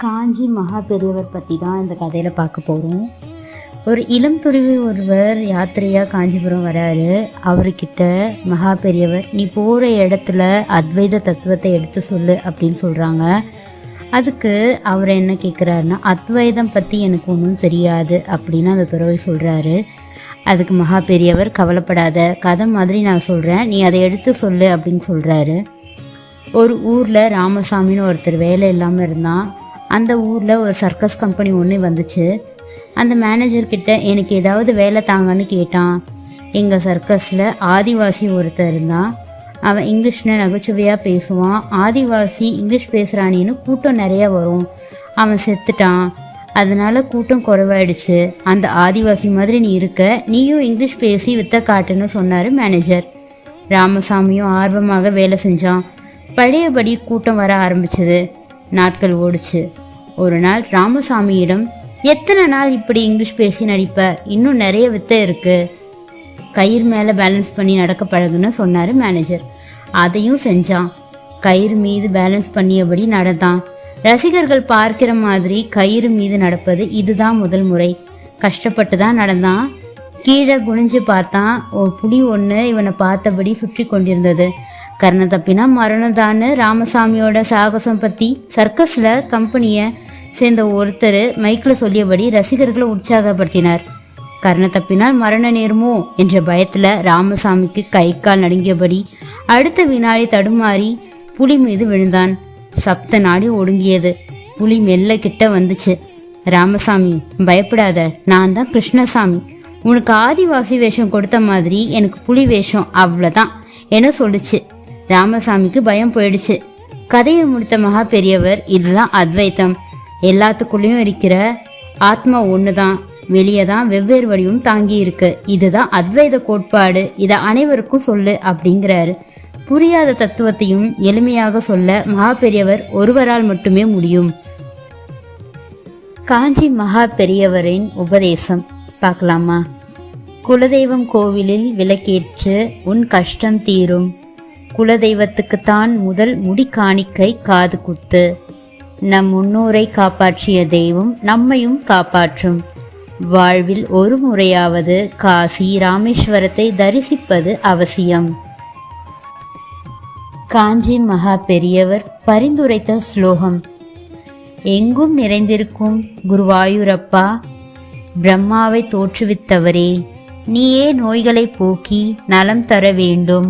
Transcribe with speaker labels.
Speaker 1: காஞ்சி மகா பெரியவர் பற்றி தான் இந்த கதையில் பார்க்க போகிறோம். ஒரு இளம் துறவி ஒருவர் யாத்திரையாக காஞ்சிபுரம் வராரு. அவர்கிட்ட மகா பெரியவர், நீ போகிற இடத்துல அத்வைத தத்துவத்தை எடுத்து சொல்லு அப்படின்னு சொல்கிறாங்க. அதுக்கு அவர் என்ன கேட்குறாருன்னா, அத்வைதம் பற்றி எனக்கு ஒன்றும் தெரியாது அப்படின்னு அந்த துறவி சொல்கிறாரு. அதுக்கு மகா பெரியவர், கவலைப்படாத, கதை மாதிரி நான் சொல்கிறேன், நீ அதை எடுத்து சொல்லு அப்படின்னு சொல்கிறாரு. ஒரு ஊரில் ராமசாமின்னு ஒருத்தர் வேலை இல்லாமல் இருந்தான். அந்த ஊரில் ஒரு சர்க்கஸ் கம்பெனி ஒன்று வந்துச்சு. அந்த மேனேஜர்கிட்ட எனக்கு ஏதாவது வேலை தாங்கன்னு கேட்டான். எங்கள் சர்க்கஸில் ஆதிவாசி ஒருத்தர் இருந்தான். அவன் இங்கிலீஷில் நகைச்சுவையாக பேசுவான். ஆதிவாசி இங்கிலீஷ் பேசுகிறானின்னு கூட்டம் நிறையா வரும். அவன் செத்துட்டான். அதனால கூட்டம் குறைவாயிடுச்சு. அந்த ஆதிவாசி மாதிரி நீ இருக்க, நீயும் இங்கிலீஷ் பேசி வித்த காட்டுன்னு சொன்னார் மேனேஜர். ராமசாமியும் ஆர்வமாக வேலை செஞ்சான். பழையபடி கூட்டம் வர ஆரம்பிச்சது. நாட்கள் ஓடிச்சு. ஒரு நாள் ராமசாமியிடம், எத்தனை நாள் இப்படி இங்கிலீஷ் பேசி நடிப்ப, இன்னும் நிறைய வித்தை இருக்கு, கயிறு மேலே பேலன்ஸ் பண்ணி நடக்க பழகுன்னு சொன்னார் மேனேஜர். அதையும் செஞ்சான். கயிறு மீது பேலன்ஸ் பண்ணியபடி நடந்தான். ரசிகர்கள் பார்க்கிற மாதிரி கயிறு மீது நடப்பது இதுதான் முதல் முறை. கஷ்டப்பட்டு தான் நடந்தான். கீழே குனிஞ்சு பார்த்தான். ஒரு புலி ஒன்று இவனை பார்த்தபடி சுற்றி கொண்டிருந்தது. கர்ண தப்பினா மரணம் தான்னு ராமசாமியோட சாகசம் பற்றி சர்க்கஸில் கம்பெனியை சேர்ந்த ஒருத்தர் மைக்கில் சொல்லியபடி ரசிகர்களை உற்சாகப்படுத்தினார். கர்ண தப்பினால் மரண நேருமோ என்ற பயத்தில் ராமசாமிக்கு கை கால் நடுங்கியபடி அடுத்த வினாடி தடுமாறி புலி மீது விழுந்தான். சப்த நாடி ஒடுங்கியது. புலி மெல்ல கிட்ட வந்துச்சு. ராமசாமி, பயப்படாத, நான் தான் கிருஷ்ணசாமி. உனக்கு ஆதிவாசி வேஷம் கொடுத்த மாதிரி எனக்கு புலி வேஷம், அவ்வளோதான் என சொல்லிச்சு. ராமசாமிக்கு பயம் போயிடுச்சு. கதையை முடித்த மகா பெரியவர், இதுதான் அத்வைத்தம். எல்லாத்துக்குள்ளேயும் இருக்கிற ஆத்மா ஒன்று தான், வெளியே தான் வெவ்வேறு வடிவம் தாங்கி இருக்கு. இதுதான் அத்வைத கோட்பாடு, இதை அனைவருக்கும் சொல்லு அப்படிங்கிறாரு. புரியாத தத்துவத்தையும் எளிமையாக சொல்ல மகா பெரியவர் ஒருவரால் மட்டுமே முடியும். காஞ்சி மகா பெரியவரின் உபதேசம் பார்க்கலாமா? குலதெய்வம் கோவிலில் விளக்கேற்று உன் கஷ்டம் தீரும். குலதெய்வத்துக்குத்தான் முதல் முடி காணிக்கை காது குத்து. நம் முன்னோரை காப்பாற்றிய தெய்வம் நம்மையும் காப்பாற்றும். வாழ்வில் ஒரு முறையாவது காசி ராமேஸ்வரத்தை தரிசிப்பது அவசியம். காஞ்சி மகா பெரியவர் பரிந்துரைத்த ஸ்லோகம். எங்கும் நிறைந்திருக்கும் குருவாயூரப்பா, பிரம்மாவை தோற்றுவித்தவரே, நீயே நோய்களை போக்கி நலம் தர வேண்டும்.